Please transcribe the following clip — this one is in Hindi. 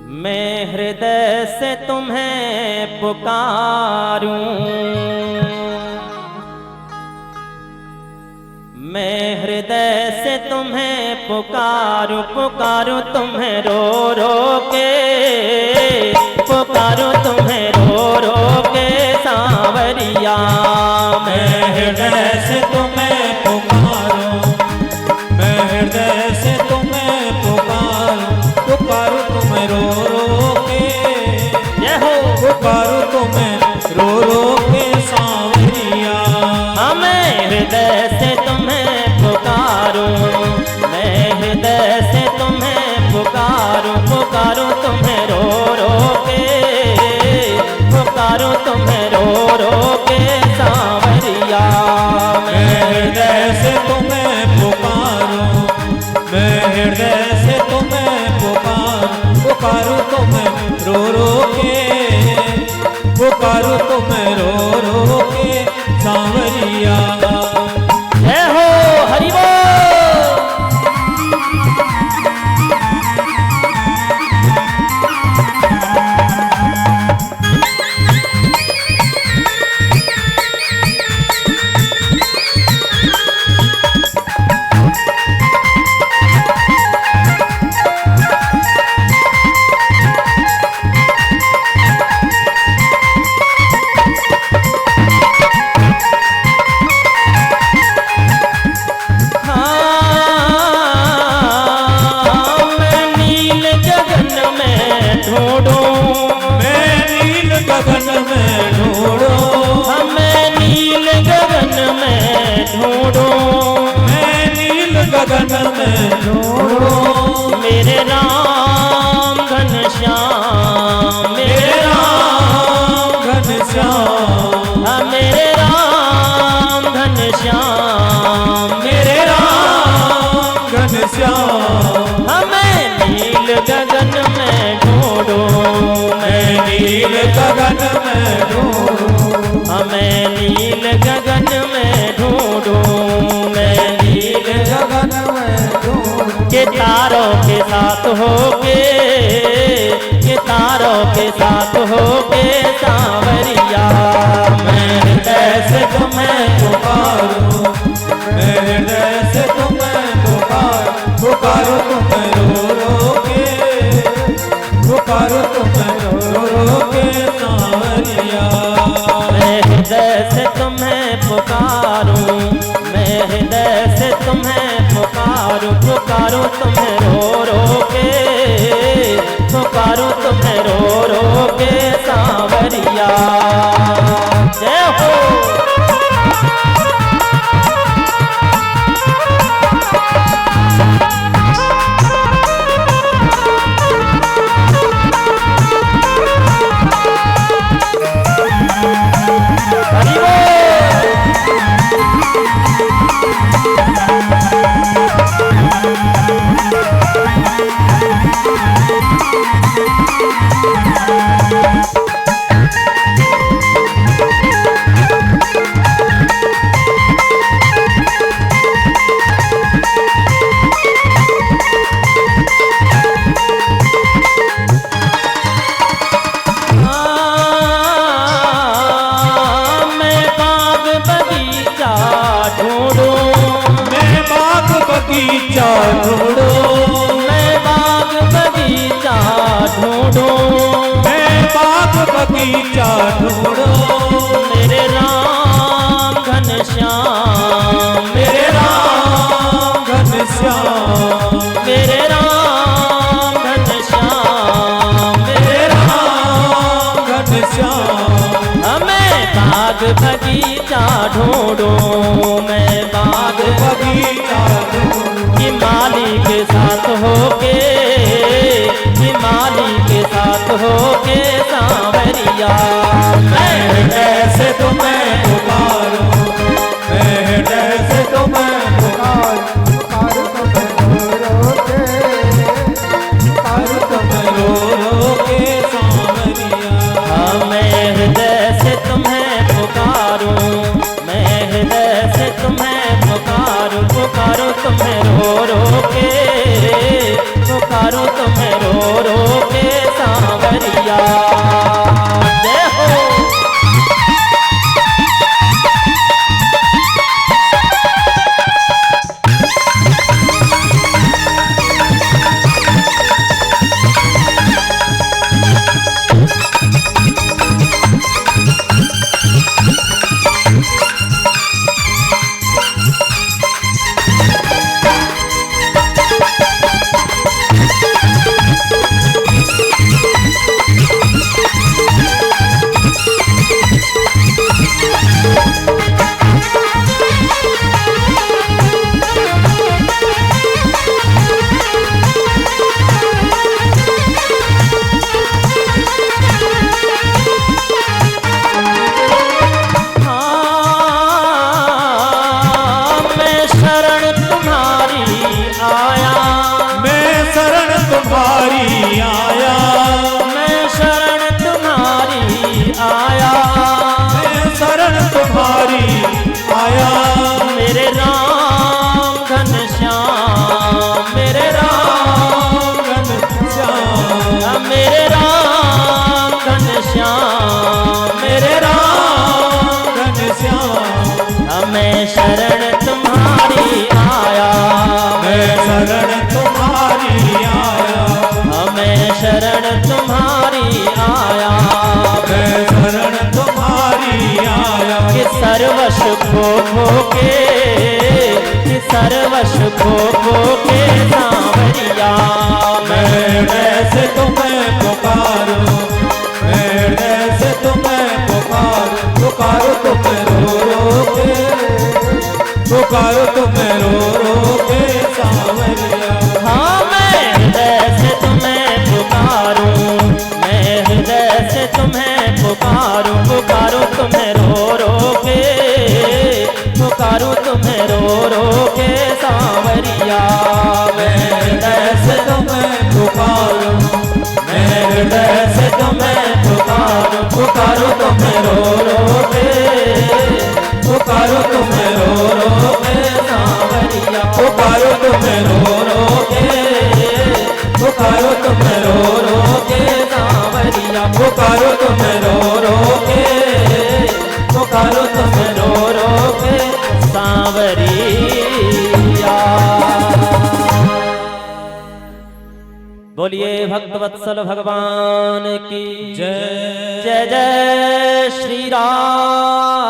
मैं हृदय से तुम्हें पुकारूं, मैं हृदय से तुम्हें पुकारूं, पुकारूं तुम्हें रो रो के, पुकारूं तुम्हें रो रो के सांवरिया। मैं हृदय से तुम्हें पुकारूं, मैं हृदय से तुम्हें पुकारूं, पुकारूं तुम्हें रो रो के, जय हो। पुकारूं तुम्हें रो रो के सांवरिया। मैं हृदय से तुम्हें पुकारूं, मैं हृदय से तुम्हें पुकारूं, पुकारूं तुम्हें रो रो के, पुकारूं तुम्हें रो रो के सांवरिया। मैं हृदय से तुम्हें पुकारूं, मैं हृदय से तुम्हें पुकारूं, पुकारूं तुम्हें रो रो के, पुकारूं तुम्हें रो रो के सांवरिया। जय हो हरि बोल। गगन में ढूंढो, हमें नील गगन में ढूंढो, मैं नील गगन में ढूंढो, मेरे राम घनश्याम, मेरे राम घनश्याम, मेरे राम घनश्याम, मेरे राम घनश्याम। हमें नील गगन में ढूंढो, मैं नील गगन में ढूंढो, हमें नील गगन में ढूंढो, मैं नील गगन में ढूंढो, के तारों के साथ होके, के तारों के साथ होके सांवरिया। मैं हृदय से तुम्हें पुकारूं, मैं हृदय से तुम्हें पुकारूं तुम्हें रो रो के, पुकारूं तुम्हें रो रो के सांवरिया। मैं हृदय से तुम्हें पुकारूं, मैं हृदय से तुम्हें पुकारूं, पुकारूं तुम्हें रो रो के, पुकारूं तुम्हें रो रो के सांवरिया। जय हो। हरि बोल। बगीचा ढूंढो, मैं बाग बगीचा ढूंढो, मैं बाग बगीचा ढूंढो, मेरे राम घनश्याम, मेरे राम घनश्याम, मेरे राम घनश्याम, मेरे राम घनश्याम। हमें बाग बगीचा ढूंढो, मैं बाग बगीचा कि माली के साथ होके, कि माली के साथ होके सांवरिया। मैं हृदय से तुम्हें पुकारूं, मैं हृदय से तुम्हें पुकारूं, पुकारूं तुम्हें रो रो के, पुकारूं तुम्हें रो रो के सांवरिया। मैं हृदय से तुम्हें पुकारूं, मैं हृदय से तुम्हें पुकारूं, पुकारूं तुम्हें रो रो के, मैं शरण तुम्हारी आया, मैं शरण तुम्हारी आया, मैं शरण तुम्हारी आया। मेरे राम घनश्याम, मेरे राम घनश्याम, मेरे राम घनश्याम, मेरे राम घनश्याम, मैं शरण तुम्हारी आया, मैं शरण तुम्हारी आया, मैं शरण तुम्हारी आया, मैं शरण तुम्हारी आया। कि सर्वश खो खो के, कि सर्वश खो खो के सांवरिया, मैं कैसे तुम्हें पुकारूं, मैं कैसे तुम्हें पुकारूं, पुकारो तुम्हें रो रो के, पुकारो तुम्हें रो रो के सांवरिया। हाँ मैं हृदय से तुम्हें पुकारूं, मैं हृदय से तुम्हें पुकारूं, पुकारूं तुम्हें रो रो के, पुकारूं तुम्हें रो रो के सांवरिया। मैं हृदय से तुम्हें पुकारूं, मैं हृदय से तुम्हें पुकारूं, पुकारो तुम्हें रो रो के, पुकारो तुम्हें रो रो के सांवरिया, पुकारो तुम्हें रो रो के, पुकारो तुम्हें रो रो के सांवरिया, पुकारो तुम्हें रो रो के, पुकारो तुम्हें रो रो के सांवरिया। बोलिए भक्तवत्सल भगवान की जय। जय जय श्री राम।